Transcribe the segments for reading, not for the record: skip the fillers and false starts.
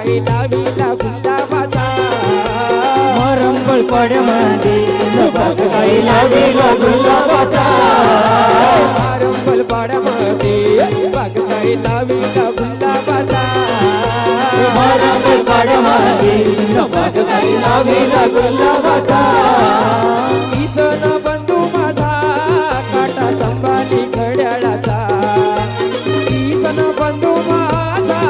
काही लावीला गुलाबाचा मारंबळ पाड्यामध्ये बाग काही लावीला गुलाबाचा मारंबळ पाड्यामध्ये बाग काही लावीला गुलाबाचा मारंबळ पाड्यामध्ये बाग काही लावीला गुलाबाचा इथं न बंधू माझा काटा संभाली घड्याळाचा इथं न बंधू माझा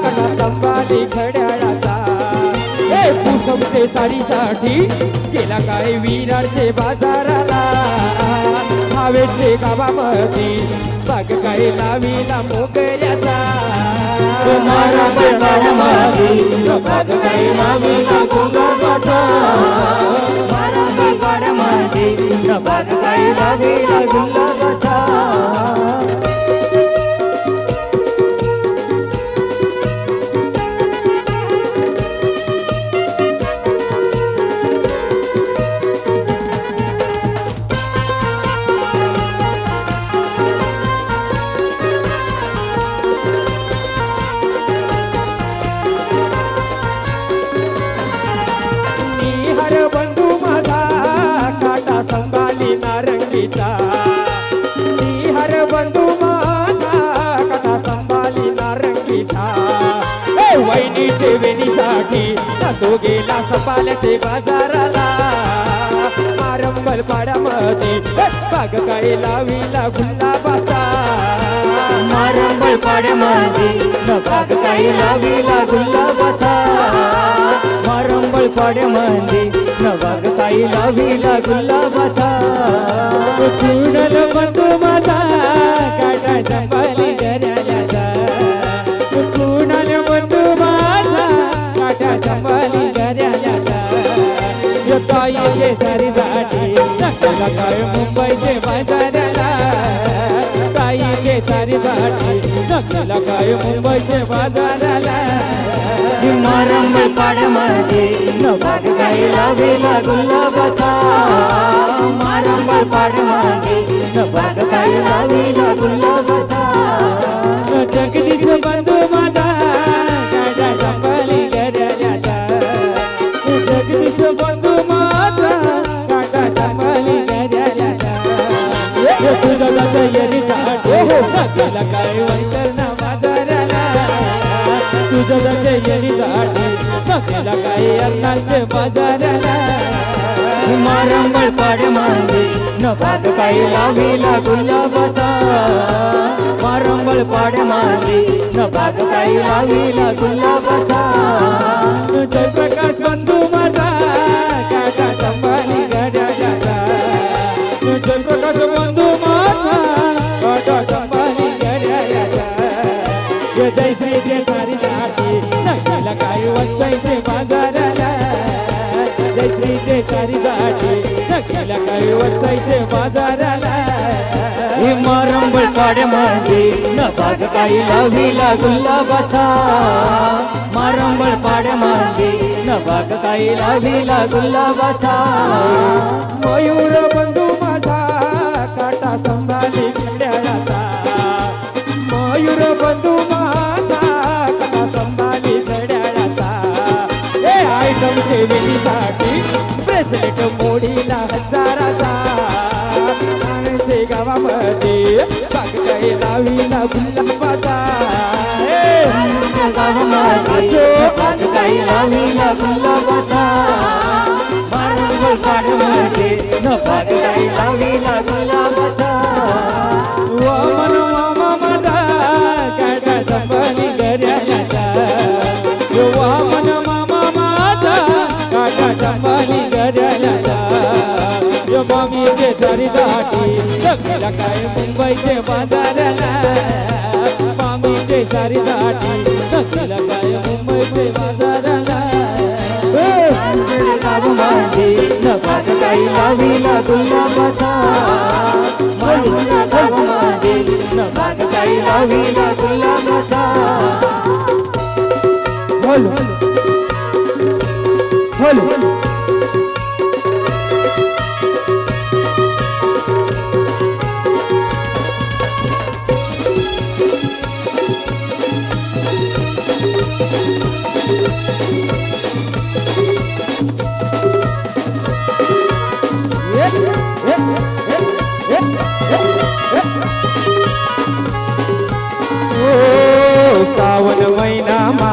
काटा संभाली घड्याळाचा हे पुसमचे साडीसाठी गेला काय विरारचे बाजाराला हवेचे गावामध्ये बाग काय लावीला मोगऱ्याचा मारंबळ पाड्यामध्ये बाग काही लावीला गुलाबाचा मारंबळ पाड्यामध्ये बाग काही लावीला गुलाबाचा बंधू माझा काटा संभाली नारंगीचा निहार बंधू माझा काटा संभाली नारंगीचा वहिनीचे वेणीसाठी तो गेला सपाल्याचे बाजाराला मारंबळ पाड्यामध्ये बाग काय लावीला गुलाबाचा मारंबळ पाड्यामध्ये बाग काही लावीला गुलाबाचा मारंबळ पाड्यामध्ये बाग काही लावीला गुलाबाचा कुणल बंधू माझा काटा संभाली घड्याळाचा कुणल बंधू माझा काटा संभाली घड्याळाचा ताईचे सारीसाठी नकला काय मुंबईचे बाजाराला ताईचे सारीसाठी नकला काय मुंबईचे बाजाराला मारंबळ पाड्यामध्ये बाग काही लावीला गुलाबाचा मारंबळ पाड्यामध्ये बाग काही लावीला गुलाबाचा जगदीश बंधू माझा काटा संभाली घड्याळाचा जगदीश बंधू माझा काटा संभाली घड्याळाचा तुझा तयारीसाठी गेला काय वंदना बाजाराला तुझा तयारीसाठी गेला काय अन्नाचे बाजाराला मारंबळ पाड्यामध्ये बाग काही लावीला गुलाबाचा मारंबळ पाड्यामध्ये बाग काही लावीला गुलाबाचा जयप्रकाश बंधू माझा काटा संभाली घड्याळाचा जयप्रकाश बंधू माझा काटा संभाली घड्याळाचा जयश्रीचे सारीसाठी नकला काय वसायचे बाजाराला जयश्रीचे सारीसाठी नकला काय वसायचे बाजाराला मारंबळ पाड्यामध्ये बाग काही लावीला गुलाबाचा मारंबळ पाड्यामध्ये बाग काही लावीला गुलाबाचा मयूर बंधू माझा काटा संभाली घड्याळाचा मयूर बंधू माझा काटा संभाली घड्याळाचा हे आयटमचे वेळीसाठी ब्रेसलेट मोडीला हजाराचा ठाण्याचे गावामध्ये बाग काही लावीला गुलाबाचा गावामध्ये बाग काही लावीला गुलाबाचा मारंबळ पाड्यामध्ये बाग काही लावीला गुलाबाचा वामन मामा माझा काटा संभाली घड्याळाचा वामन मामा माझा काटा संभाली घड्याळाचा मामीचे सारीसाठी गेला काय मुंबईचे बाजाराला मामीचे सारीसाठी गेला काय मुंबईचे बाजाराला गावामध्ये बाग काही लावीला गुलाबाचा गावामध्ये बाग काही लावीला गुलाबाचा ओ सावन महिनामा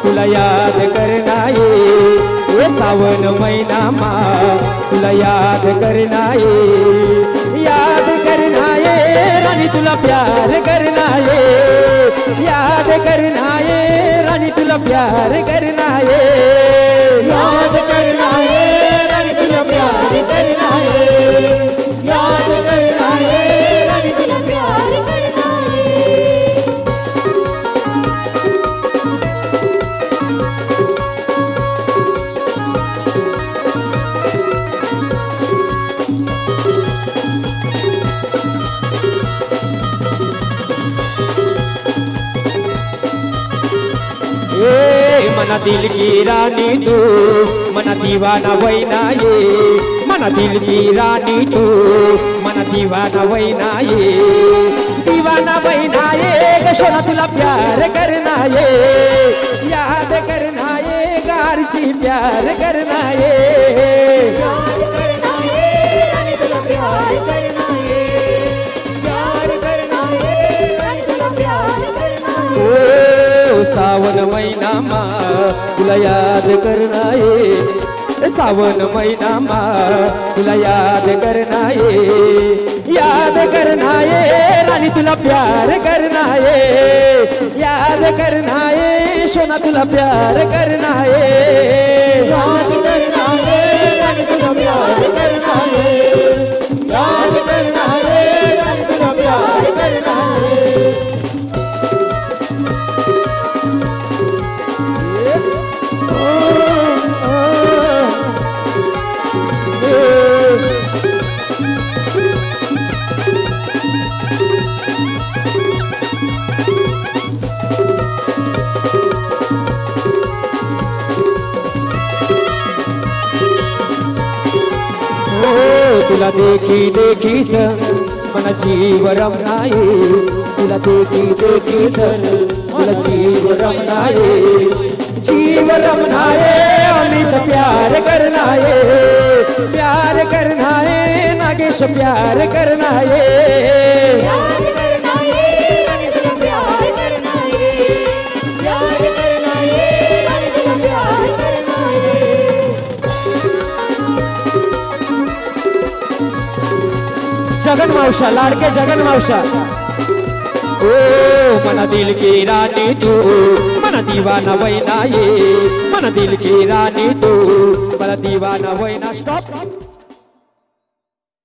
तुला याद करना ये सावन महिनामा तुला याद करना ये रानी तुला प्यार करना ये याद करना ये रानी तुला प्यार करना ये याद करना है रानी तुला प्यार करना है याद करना है रानी तुला प्यार करना है मना दिल की रानी तू मना दीवाना वैना ये मना दिल की रानी तू मना दीवाना वैना ये सोना तुला प्यार करना ये याद करना ये गारची प्यार करना ये याद करना है रानी तुला प्यार करना है याद करना है रानी तुला प्यार करना है ओ सावन महिनामा तुला याद करना ये सावन महिनामा तुला याद करना ये रानी तुला प्यार करना ये याद करना ये सोना तुला प्यार करना ये याद करना है रानी तुला प्यार करना है याद करना है रानी तुला प्यार करना है तुला देखी देखी सन मला जीव रमनाये तुला देखी सन मला जीव रमनाये अमित प्यार करना ये नागेश प्यार करना ये याद करना है रानी तुला प्यार करना है याद करना है रानी तुला प्यार करना है जगन मावशा लाडके जगन मावशा ओ मना दिल की रानी तू मना दीवाना वैना ये मना दिल की रानी तू मला दीवाना वैना स्टॉप